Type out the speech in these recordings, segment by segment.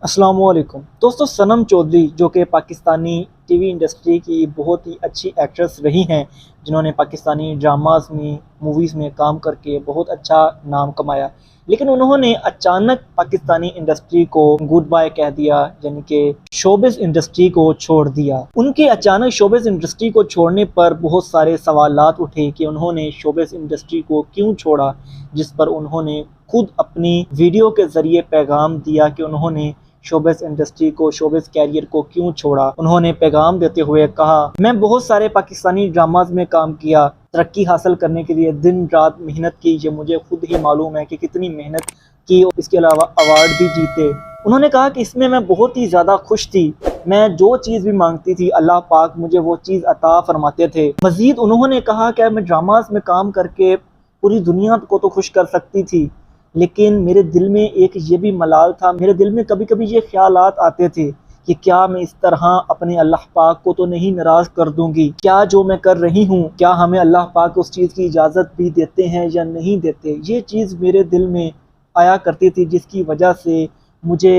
السلام علیکم دوستو، صنم چودھری جو کہ پاکستانی ٹی وی انڈسٹری کی بہت ہی اچھی ایکٹریس رہی ہیں، جنہوں نے پاکستانی ڈراماز میں موویز میں کام کر کے بہت اچھا نام کمایا، لیکن انہوں نے اچانک پاکستانی انڈسٹری کو گڈ بائے کہہ دیا، یعنی کہ شوبز انڈسٹری کو چھوڑ دیا۔ ان کے اچانک شوبز انڈسٹری کو چھوڑنے پر بہت سارے سوالات اٹھے کہ انہوں نے شوبز انڈسٹری کو کیوں چھوڑا، جس پر انہوں نے خود اپنی ویڈیو کے ذریعے پیغام دیا کہ انہوں نے شوبز انڈسٹری کو، شوبز کیریئر کو کیوں چھوڑا۔ انہوں نے پیغام دیتے ہوئے کہا، میں بہت سارے پاکستانی ڈراماز میں کام کیا، ترقی حاصل کرنے کے لیے دن رات محنت کی، یہ مجھے خود ہی معلوم ہے کہ کتنی محنت کی، اس کے علاوہ ایوارڈ بھی جیتے۔ انہوں نے کہا کہ اس میں میں بہت ہی زیادہ خوش تھی، میں جو چیز بھی مانگتی تھی اللہ پاک مجھے وہ چیز عطا فرماتے تھے۔ مزید انہوں نے کہا کہ میں ڈراماز میں کام کر کے پوری دنیا کو تو خوش کر سکتی تھی، لیکن میرے دل میں ایک یہ بھی ملال تھا، میرے دل میں کبھی کبھی یہ خیالات آتے تھے کہ کیا میں اس طرح اپنے اللہ پاک کو تو نہیں ناراض کر دوں گی، کیا جو میں کر رہی ہوں کیا ہمیں اللہ پاک اس چیز کی اجازت بھی دیتے ہیں یا نہیں دیتے۔ یہ چیز میرے دل میں آیا کرتی تھی، جس کی وجہ سے مجھے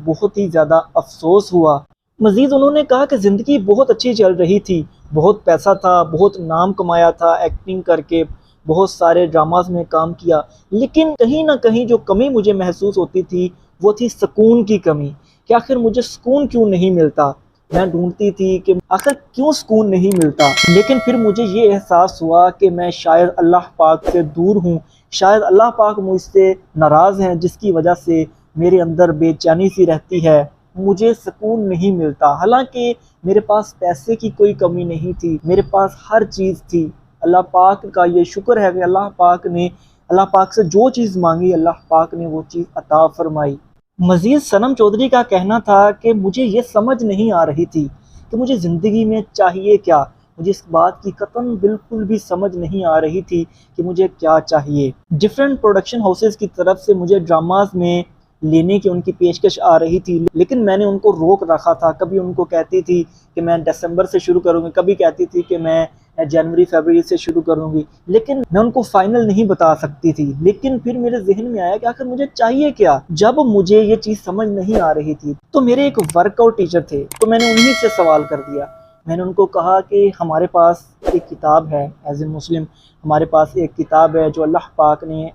بہت ہی زیادہ افسوس ہوا۔ مزید انہوں نے کہا کہ زندگی بہت اچھی چل رہی تھی، بہت پیسہ تھا، بہت نام کمایا تھا ایکٹنگ کر کے، بہت سارے ڈراماز میں کام کیا، لیکن کہیں نہ کہیں جو کمی مجھے محسوس ہوتی تھی وہ تھی سکون کی کمی، کہ آخر مجھے سکون کیوں نہیں ملتا۔ میں ڈھونڈتی تھی کہ آخر کیوں سکون نہیں ملتا، لیکن پھر مجھے یہ احساس ہوا کہ میں شاید اللہ پاک سے دور ہوں، شاید اللہ پاک مجھ سے ناراض ہیں، جس کی وجہ سے میرے اندر بے چینی سی رہتی ہے، مجھے سکون نہیں ملتا۔ حالانکہ میرے پاس پیسے کی کوئی کمی نہیں تھی، میرے پاس ہر چیز تھی۔ اللہ پاک کا یہ شکر ہے کہ اللہ پاک سے جو چیز مانگی اللہ پاک نے وہ چیز عطا فرمائی۔ مزید صنم چودھری کا کہنا تھا کہ مجھے یہ سمجھ نہیں آ رہی تھی کہ مجھے زندگی میں چاہیے کیا، مجھے اس بات کی قطعاً بالکل بھی سمجھ نہیں آ رہی تھی کہ مجھے کیا چاہیے۔ ڈیفرنٹ پروڈکشن ہاؤسز کی طرف سے مجھے ڈراماز میں لینے کی ان کی پیشکش آ رہی تھی، لیکن میں نے ان کو روک رکھا تھا۔ کبھی ان کو کہتی تھی کہ میں دسمبر سے شروع کروں گی، کبھی کہتی تھی کہ میں جنوری فیبروری سے شروع کروں گی، لیکن میں ان کو فائنل نہیں بتا سکتی تھی۔ لیکن پھر میرے ذہن میں آیا کہ آخر مجھے چاہیے کیا، جب مجھے یہ چیز سمجھ نہیں آ رہی تھی تو میرے ایک ورک آؤٹ ٹیچر تھے، تو میں نے انہی سے سوال کر دیا۔ میں نے ان کو کہا کہ ہمارے پاس ایک کتاب ہے، ایز اے مسلم ہمارے پاس ایک کتاب ہے جو اللہ پاک نے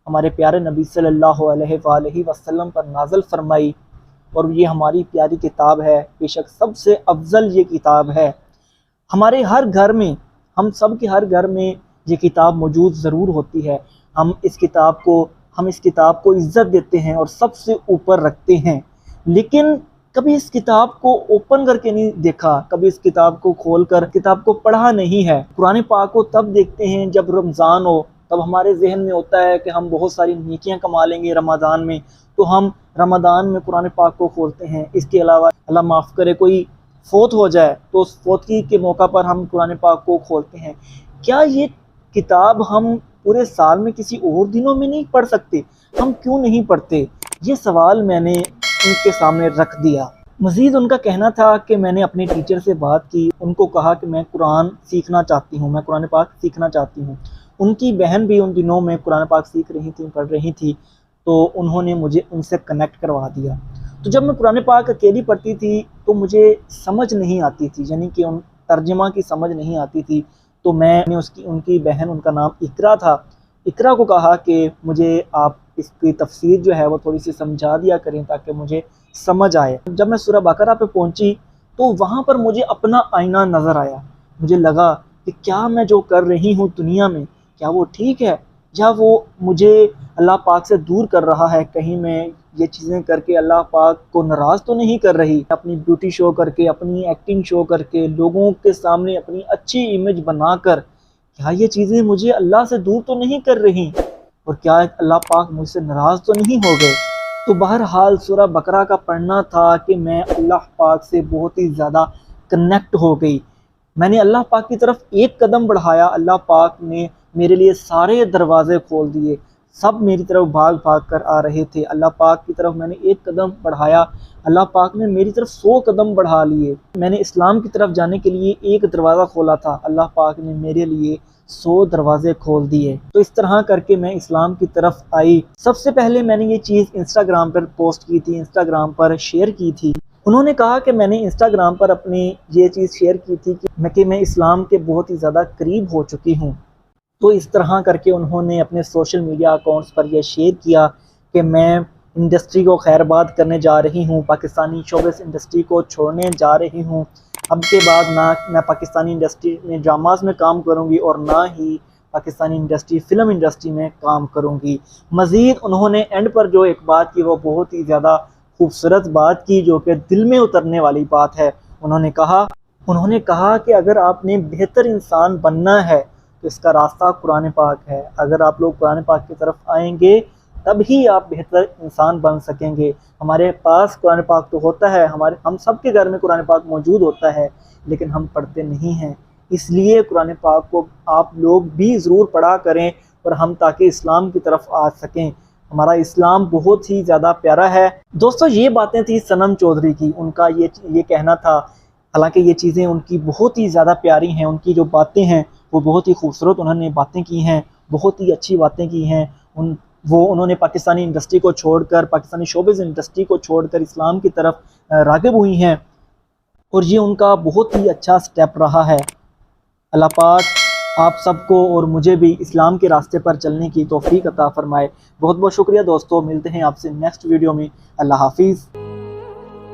ہمارے پیارے نبی صلی اللہ علیہ وآلہ وسلم پر نازل فرمائی، اور یہ ہماری پیاری کتاب ہے، بے شک سب سے افضل یہ کتاب ہے۔ ہمارے ہر گھر میں، ہم سب کے ہر گھر میں یہ کتاب موجود ضرور ہوتی ہے، ہم اس کتاب کو عزت دیتے ہیں اور سب سے اوپر رکھتے ہیں، لیکن کبھی اس کتاب کو اوپن کر کے نہیں دیکھا، کبھی اس کتاب کو کھول کر کتاب کو پڑھا نہیں ہے۔ قرآن پاک کو تب دیکھتے ہیں جب رمضان ہو، تب ہمارے ذہن میں ہوتا ہے کہ ہم بہت ساری نیکیاں کما لیں گے رمضان میں، تو ہم رمضان میں قرآن پاک کو کھولتے ہیں۔ اس کے علاوہ اللہ معاف کرے کوئی فوت ہو جائے تو اس فوتگی کے موقع پر ہم قرآن پاک کو کھولتے ہیں۔ کیا یہ کتاب ہم پورے سال میں کسی اور دنوں میں نہیں پڑھ سکتے؟ ہم کیوں نہیں پڑھتے؟ یہ سوال میں نے ان کے سامنے رکھ دیا۔ مزید ان کا کہنا تھا کہ میں نے اپنے ٹیچر سے بات کی، ان کو کہا کہ میں قرآن سیکھنا چاہتی ہوں، میں قرآن پاک سیکھنا چاہتی ہوں۔ ان کی بہن بھی ان دنوں میں قرآن پاک سیکھ رہی تھی، پڑھ رہی تھی، تو انہوں نے مجھے ان سے کنیکٹ کروا دیا۔ تو جب میں قرآن پاک اکیلی پڑھتی تھی تو مجھے سمجھ نہیں آتی تھی، یعنی کہ ان ترجمہ کی سمجھ نہیں آتی تھی، تو میں نے ان کی بہن، ان کا نام اقرا تھا، اقرا کو کہا کہ مجھے آپ اس کی تفسیر جو ہے وہ تھوڑی سی سمجھا دیا کریں تاکہ مجھے سمجھ آئے۔ جب میں سورہ بقرہ پہ پہنچی تو وہاں پر مجھے اپنا آئینہ نظر آیا، مجھے لگا کہ کیا میں جو کر رہی ہوں دنیا میں کیا وہ ٹھیک ہے، یا وہ مجھے اللہ پاک سے دور کر رہا ہے، کہیں میں یہ چیزیں کر کے اللہ پاک کو ناراض تو نہیں کر رہی، اپنی بیوٹی شو کر کے، اپنی ایکٹنگ شو کر کے، لوگوں کے سامنے اپنی اچھی امیج بنا کر، کیا یہ چیزیں مجھے اللہ سے دور تو نہیں کر رہی، اور کیا اللہ پاک مجھ سے ناراض تو نہیں ہو گئے؟ تو بہرحال سورہ بقرہ کا پڑھنا تھا کہ میں اللہ پاک سے بہت ہی زیادہ کنیکٹ ہو گئی۔ میں نے اللہ پاک کی طرف ایک قدم بڑھایا، اللہ پاک نے میرے لیے سارے دروازے کھول دیے، سب میری طرف بھاگ بھاگ کر آ رہے تھے۔ اللہ پاک کی طرف میں نے ایک قدم بڑھایا، اللہ پاک نے میری طرف 100 قدم بڑھا لیے۔ میں نے اسلام کی طرف جانے کے لیے ایک دروازہ کھولا تھا، اللہ پاک نے میرے لیے 100 دروازے کھول دیے۔ تو اس طرح کر کے میں اسلام کی طرف آئی۔ سب سے پہلے میں نے یہ چیز انسٹاگرام پر پوسٹ کی تھی، انسٹاگرام پر شیئر کی تھی۔ انہوں نے کہا کہ میں نے انسٹاگرام پر اپنی یہ چیز شیئر کی تھی کہ میں اسلام کے بہت ہی زیادہ قریب ہو چکی ہوں۔ تو اس طرح کر کے انہوں نے اپنے سوشل میڈیا اکاؤنٹس پر یہ شیئر کیا کہ میں انڈسٹری کو خیرباد کرنے جا رہی ہوں، پاکستانی شوبز انڈسٹری کو چھوڑنے جا رہی ہوں۔ اب کے بعد نہ میں پاکستانی انڈسٹری میں ڈراماز میں کام کروں گی اور نہ ہی پاکستانی انڈسٹری فلم انڈسٹری میں کام کروں گی۔ مزید انہوں نے اینڈ پر جو ایک بات کی وہ بہت ہی زیادہ خوبصورت بات کی، جو کہ دل میں اترنے والی بات ہے۔ انہوں نے کہا کہ اگر آپ نے بہتر انسان بننا ہے تو اس کا راستہ قرآن پاک ہے۔ اگر آپ لوگ قرآن پاک کی طرف آئیں گے تب ہی آپ بہتر انسان بن سکیں گے۔ ہمارے پاس قرآن پاک تو ہوتا ہے، ہم سب کے گھر میں قرآن پاک موجود ہوتا ہے، لیکن ہم پڑھتے نہیں ہیں۔ اس لیے قرآن پاک کو آپ لوگ بھی ضرور پڑھا کریں اور ہم تاکہ اسلام کی طرف آ سکیں۔ ہمارا اسلام بہت ہی زیادہ پیارا ہے۔ دوستو یہ باتیں تھی صنم چودھری کی، ان کا یہ کہنا تھا۔ حالانکہ یہ چیزیں ان کی بہت ہی زیادہ پیاری ہیں، ان کی جو باتیں ہیں وہ بہت ہی خوبصورت انہوں نے باتیں کی ہیں، بہت ہی اچھی باتیں کی ہیں۔ انہوں نے پاکستانی انڈسٹری کو چھوڑ کر، پاکستانی شوبز انڈسٹری کو چھوڑ کر اسلام کی طرف راغب ہوئی ہیں، اور یہ ان کا بہت ہی اچھا سٹیپ رہا ہے۔ اللہ پاک آپ سب کو اور مجھے بھی اسلام کے راستے پر چلنے کی توفیق عطا فرمائے۔ بہت بہت شکریہ دوستو، ملتے ہیں آپ سے نیکسٹ ویڈیو میں۔ اللہ حافظ۔